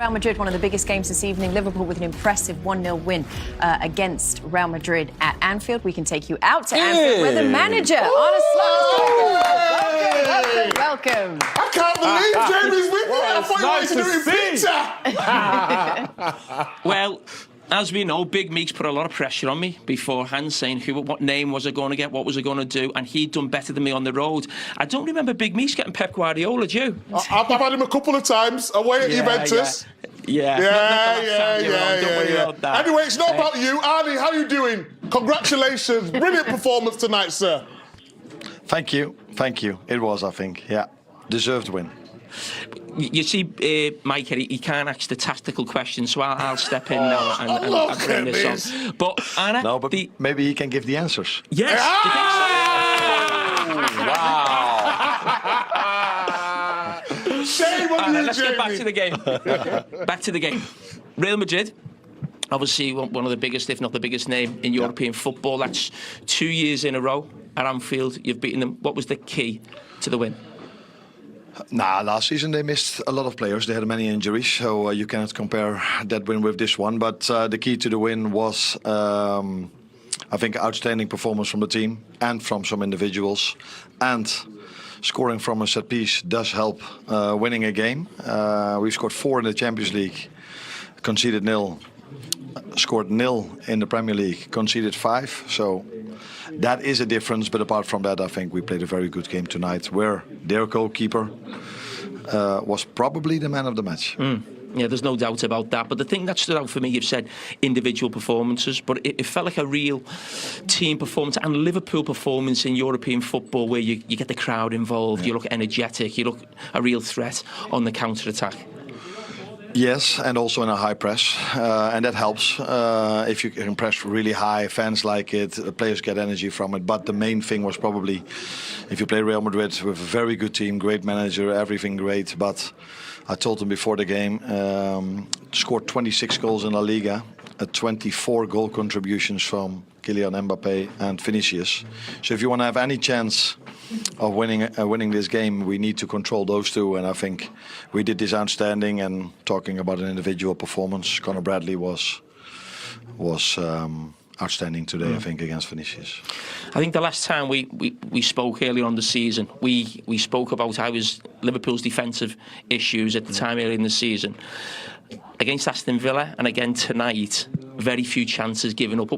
Real Madrid, one of the biggest games this evening. Liverpool with an impressive 1-0 win against Real Madrid at Anfield. We can take you out to Anfield where the manager, Arne Slot, welcome. I can't believe Jamie's with me. I thought you wanted to do pizza. Well, as we know, Big Meek's put a lot of pressure on me beforehand, saying what name was I going to get, what was I going to do, and he'd done better than me on the road. I don't remember Big Meek's getting Pep Guardiola, do you? I've had him a couple of times away at Juventus. Yeah. Don't worry about that. Anyway, it's not about you. Arnie, how are you doing? Congratulations. Brilliant performance tonight, sir. Thank you. It was, I think, deserved win. You see, Micah, he can't ask the tactical questions, so I'll step in now and bring this on. But Anna, maybe he can give the answers. Yes. Wow. Shame on you, let's Jamie. get back to the game. Real Madrid, obviously one of the biggest, if not the biggest name in European football. That's 2 years in a row at Anfield. You've beaten them. What was the key to the win? Last season they missed a lot of players. They had many injuries, so you cannot compare that win with this one. But the key to the win was, I think, outstanding performance from the team and from some individuals. And scoring from a set piece does help winning a game. We scored 4 in the Champions League, conceded 0. Scored 0 in the Premier League, conceded 5. So that is a difference. But apart from that, I think we played a very good game tonight, where their goalkeeper was probably the man of the match. Yeah, there's no doubt about that. But the thing that stood out for me, you've said individual performances, but it felt like a real team performance and Liverpool performance in European football, where you get the crowd involved, you look energetic, you look a real threat on the counter-attack. Yes, and also in a high press, and that helps. If you can press really high, fans like it, the players get energy from it. But the main thing was probably, if you play Real Madrid with a very good team, great manager, everything great. But I told them before the game, scored 26 goals in La Liga, 24 goal contributions from Kylian Mbappé and Vinicius. So if you want to have any chance of winning this game, we need to control those two, and I think we did this outstanding. And talking about an individual performance, Conor Bradley was outstanding today, I think, against Vinicius. I think the last time we spoke earlier on the season, we spoke about how was Liverpool's defensive issues at the time earlier in the season. Against Aston Villa and again tonight, very few chances given up.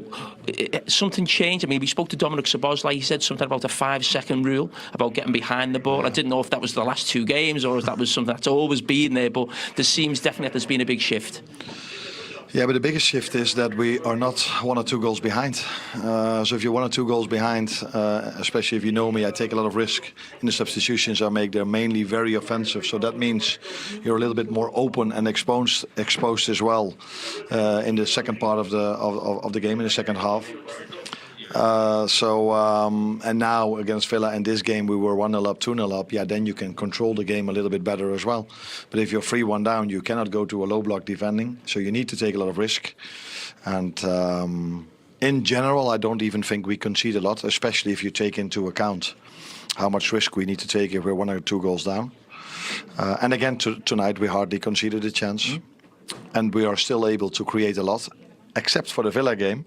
Something changed. I mean, we spoke to Dominic Szoboszlai. He said something about a 5-second rule about getting behind the ball. I didn't know if that was the last 2 games or if that was something that's always been there, but there seems definitely that there's been a big shift. Yeah, but the biggest shift is that we are not 1 or 2 goals behind. So if you're 1 or 2 goals behind, especially if you know me, I take a lot of risk in the substitutions I make. They're mainly very offensive, so that means you're a little bit more open and exposed as well in the second part of the game, in the second half. And now against Villa in this game we were 1-0 up, 2-0 up. Yeah, then you can control the game a little bit better as well. But if you're 3-1 down, you cannot go to a low block defending. So you need to take a lot of risk. And in general, I don't even think we concede a lot, especially if you take into account how much risk we need to take if we're 1 or 2 goals down. And again, tonight we hardly conceded a chance. And we are still able to create a lot, except for the Villa game.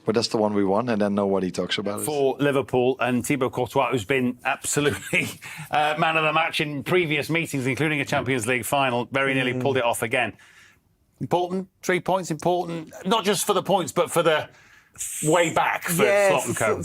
But that's the one we won, and then nobody talks about it. For Liverpool, and Thibaut Courtois, who's been absolutely man of the match in previous meetings, including a Champions League final, very nearly pulled it off again. Important, 3 points, important, not just for the points, but for the way back for Slot and Co.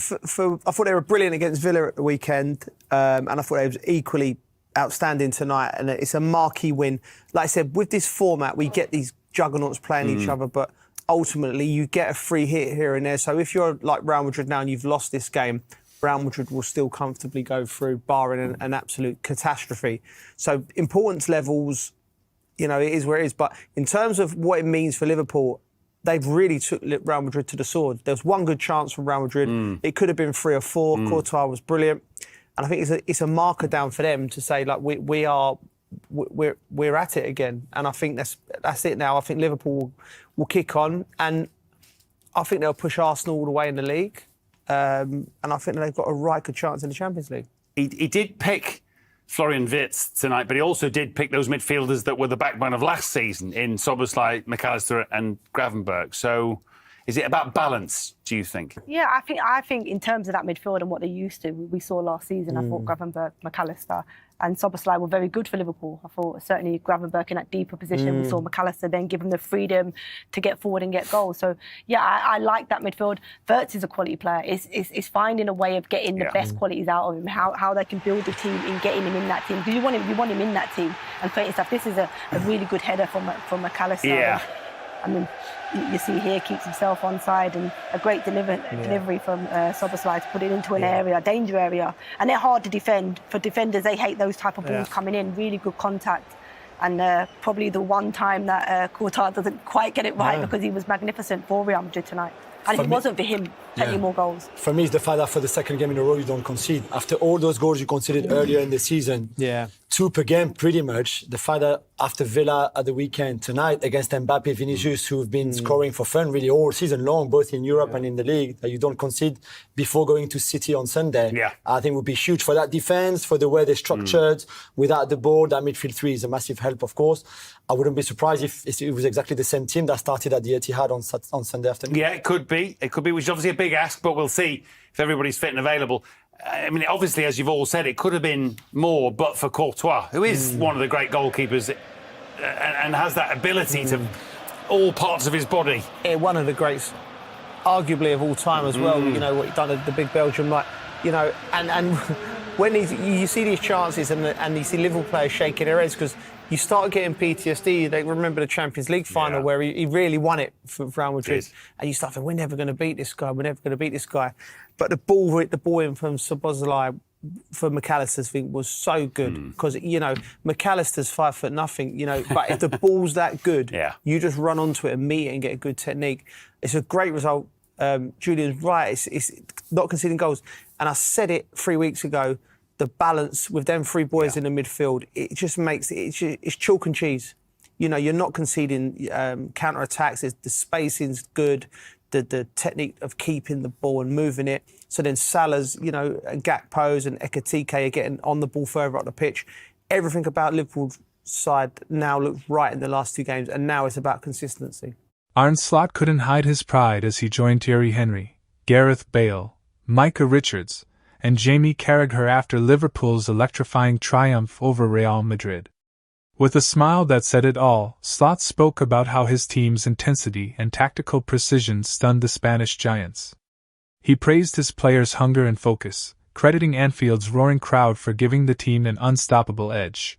I thought they were brilliant against Villa at the weekend, and I thought they was equally outstanding tonight, and it's a marquee win. Like I said, with this format, we get these juggernauts playing each other, but ultimately you get a free hit here and there. So if you're like Real Madrid now and you've lost this game, Real Madrid will still comfortably go through, barring an absolute catastrophe. So importance levels, it is where it is. But in terms of what it means for Liverpool, they've really took Real Madrid to the sword. There was 1 good chance from Real Madrid. It could have been 3 or 4. Courtois was brilliant. And I think it's a marker down for them to say, like, we're at it again. And I think that's it now. I think Liverpool will kick on, and I think they'll push Arsenal all the way in the league. And I think they've got a right good chance in the Champions League. He did pick Florian Wirtz tonight, but he also did pick those midfielders that were the backbone of last season in Szoboszlai, McAllister and Gravenberch. So is it about balance, do you think? Yeah, I think in terms of that midfield and what they used to, we saw last season, I thought Gravenberch, McAllister and Szoboszlai were very good for Liverpool. I thought certainly Gravenberch in that deeper position. We saw McAllister then give him the freedom to get forward and get goals. So, yeah, I like that midfield. Wirtz is a quality player. It's finding a way of getting the best qualities out of him, how they can build the team in getting him in that team. Because you want him in that team and creating stuff. This is a really good header from McAllister. Yeah. I mean, you see here, keeps himself onside and a great delivery from Szoboszlai to put it into an area, danger area. And they're hard to defend. For defenders, they hate those type of balls coming in. Really good contact. And probably the one time that Courtois doesn't quite get it right because he was magnificent for Real Madrid tonight. And it wasn't for him taking more goals. For me, it's the fact that for the second game in a row, you don't concede. After all those goals you conceded earlier in the season, 2 per game pretty much, the fact that after Villa at the weekend tonight against Mbappe, Vinicius, who've been scoring for fun really all season long, both in Europe and in the league, that you don't concede before going to City on Sunday, I think would be huge for that defence, for the way they're structured, without the ball. That midfield three is a massive help, of course. I wouldn't be surprised if it was exactly the same team that started at the Etihad on Sunday afternoon. Yeah, it could be, which is obviously a big ask, but we'll see if everybody's fit and available. I mean, obviously, as you've all said, it could have been more, but for Courtois, who is one of the great goalkeepers and has that ability to all parts of his body. Yeah, one of the greats, arguably of all time as well. You know what he done at the big Belgium, like, you know, and when you see these chances and you see Liverpool players shaking their heads because you start getting PTSD. They remember the Champions League final where he really won it for Real Madrid, and you start thinking, we're never going to beat this guy. We're never going to beat this guy. But the ball in from Szoboszlai for McAllister's thing was so good because you know McAllister's 5'0", you know, but if the ball's that good, you just run onto it and meet it and get a good technique. It's a great result. Julian's right. It's not conceding goals, and I said it 3 weeks ago. The balance with them 3 boys in the midfield, it just makes it's chalk and cheese. You know, you're not conceding counter-attacks. The spacing's good. The technique of keeping the ball and moving it. So then Salah's, you know, Gakpo's and Ekitike are getting on the ball further up the pitch. Everything about Liverpool's side now looks right in the last 2 games, and now it's about consistency. Arne Slot couldn't hide his pride as he joined Thierry Henry, Gareth Bale, Micah Richards, and Jamie Carragher after Liverpool's electrifying triumph over Real Madrid. With a smile that said it all, Slot spoke about how his team's intensity and tactical precision stunned the Spanish giants. He praised his players' hunger and focus, crediting Anfield's roaring crowd for giving the team an unstoppable edge.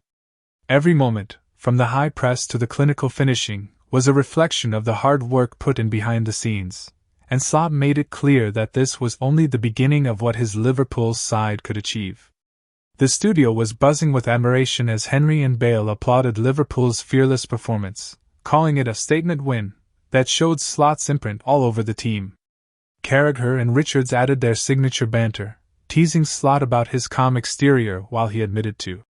Every moment, from the high press to the clinical finishing, was a reflection of the hard work put in behind the scenes. And Slot made it clear that this was only the beginning of what his Liverpool side could achieve. The studio was buzzing with admiration as Henry and Bale applauded Liverpool's fearless performance, calling it a statement win that showed Slot's imprint all over the team. Carragher and Richards added their signature banter, teasing Slot about his calm exterior while he admitted to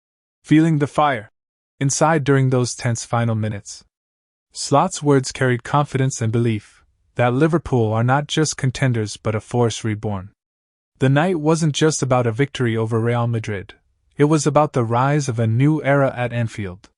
feeling the fire inside during those tense final minutes. Slot's words carried confidence and belief that Liverpool are not just contenders but a force reborn. The night wasn't just about a victory over Real Madrid. It was about the rise of a new era at Anfield.